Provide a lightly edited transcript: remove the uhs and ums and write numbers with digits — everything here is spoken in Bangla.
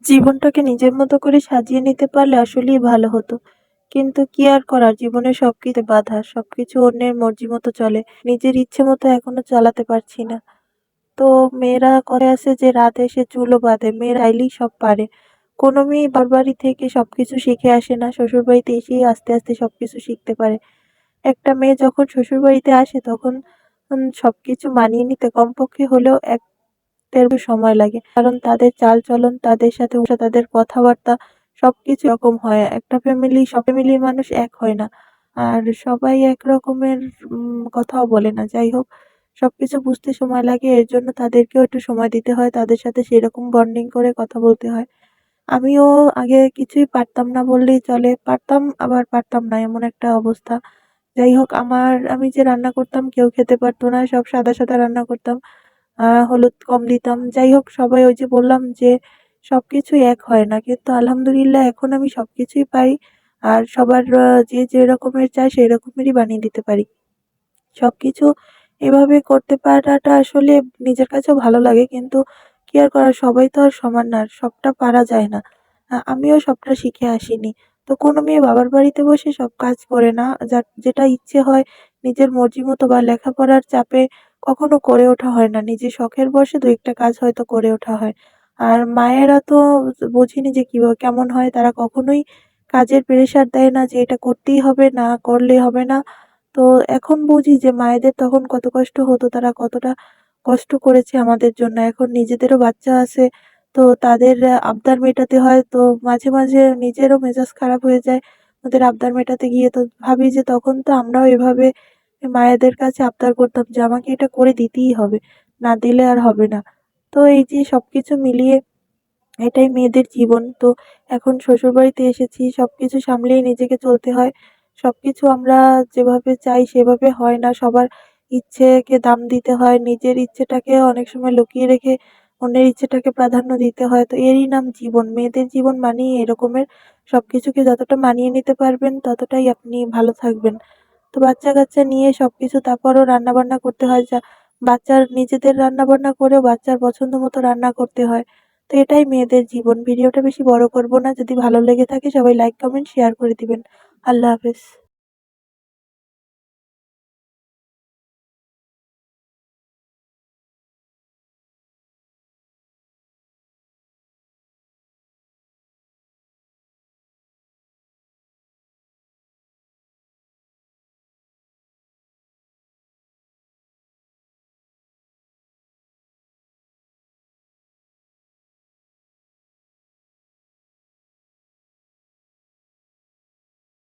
জীবনটাকে নিজের মতো করে সাজিয়ে নিতে পারলে আসলেই ভালো হতো। কিন্তু কি আর করার, জীবনে সবকিছুতে বাধা। সবকিছু অন্যের মর্জি মতো চলে। নিজের ইচ্ছে মতো এখনো চালাতে পারছি না। তো মেয়েরা কথায় আছে যে রাধে এসে চুলও বাঁধে। মেয়েরা চাইলেই সব পারে। কোনো মেয়ে বাড়ি থেকে সবকিছু শিখে আসে না। শ্বশুরবাড়িতে এসেই আস্তে, আস্তে সবকিছু শিখতে পারে। একটা মেয়ে যখন শ্বশুরবাড়িতে আসে তখন সবকিছু মানিয়ে নিতে কমপক্ষে হলেও ১-১.৫ সময় লাগে। কারণ তাদের চালচলন, তাদের সাথে তাদের কথাবার্তা সবকিছু এরকম হয়। একটা সব ফ্যামিলির মানুষ এক হয় না। আর সবাই এক রকমের কথাও বলে না। যাই হোক, সবকিছু বুঝতে সময় লাগে। এর জন্য তাদেরকেও একটু সময় দিতে হয়। তাদের সাথে সেরকম বন্ডিং করে কথা বলতে হয়। আমিও আগে কিছুই পারতাম না বললেই চলে। পারতাম আবার পারতাম না, এমন একটা অবস্থা। যাই হোক, আমি যে রান্না করতাম কেউ খেতে পারত না। সব সাদা, সাদা রান্না করতাম। হলুদ কম দিতাম। যাই হোক, সবাই ওই যে বললাম যে সবকিছুই এক হয় না। কিন্তু আলহামদুলিল্লাহ এখন আমি সবকিছুই পারি। আর সবার যে যেরকমের চায় সেরকমেরই বানিয়ে দিতে পারি। সবকিছু এভাবে করতে পারাটা আসলে নিজের কাছেও ভালো লাগে। কিন্তু কি আর করার, সবাই তো আর সমান না। আর সবটা পারা যায় না। আমিও সবটা শিখে আসিনি। তো কোনো মেয়ে বাবার বাড়িতে বসে সব কাজ করে না। যেটা ইচ্ছে হয় নিজের মর্জি মতো বা লেখাপড়ার চাপে কখনো করে ওঠা হয় না। নিজের শখের বশে ২-১ টা কাজ হয়তো করে ওঠা হয়। আর মায়েরা তো বুঝিনি যে কেমন হয়। তারা কখনোই কাজের প্রেশার দেয় না যে এটা করতেই হবে, না করলে হবে না। তো এখন বুঝি যে মায়েদের তখন কত কষ্ট হতো, তারা কতটা কষ্ট করেছে আমাদের জন্য। এখন নিজেদেরও বাচ্চা আছে, তো তাদের আবদার মেটাতে হয়। তো মাঝে, মাঝে নিজেরও মেজাজ খারাপ হয়ে যায় ওদের আবদার মেটাতে গিয়ে। তো ভাবি যে তখন তো আমরাও এভাবে মায়েদের কাছে আবদার করতাম যে আমাকে এটা করে দিতেই হবে, না দিলে আর হবে না। তো এই যে সবকিছু মিলিয়ে এটাই মেয়েদের জীবন। তো এখন শ্বশুরবাড়িতে এসেছি, সবকিছু সামলিয়ে নিজেকে চলতে হয়। সবকিছু আমরা যেভাবে চাই সেভাবে হয় না। সবার ইচ্ছেকে দাম দিতে হয়। নিজের ইচ্ছেটাকে অনেক সময় লুকিয়ে রেখে অন্যের ইচ্ছেটাকে প্রাধান্য দিতে হয়। তো এরই নাম জীবন। মেয়েদের জীবন মানেই এরকমের। সবকিছুকে যতটা মানিয়ে নিতে পারবেন ততটাই আপনি ভালো থাকবেন। তো বাচ্চা-কাচ্চা নিয়ে সবকিছু, তারপরও রান্নাবান্না করতে হয়। বাচ্চার নিজেদের রান্নাবান্না করেও বাচ্চার পছন্দ মতো রান্না করতে হয়। তো এটাই মেয়েদের জীবন। ভিডিওটা বেশি বড় করব না। যদি ভালো লেগে থাকে সবাই লাইক, কমেন্ট, শেয়ার করে দিবেন। আল্লাহ হাফেজ।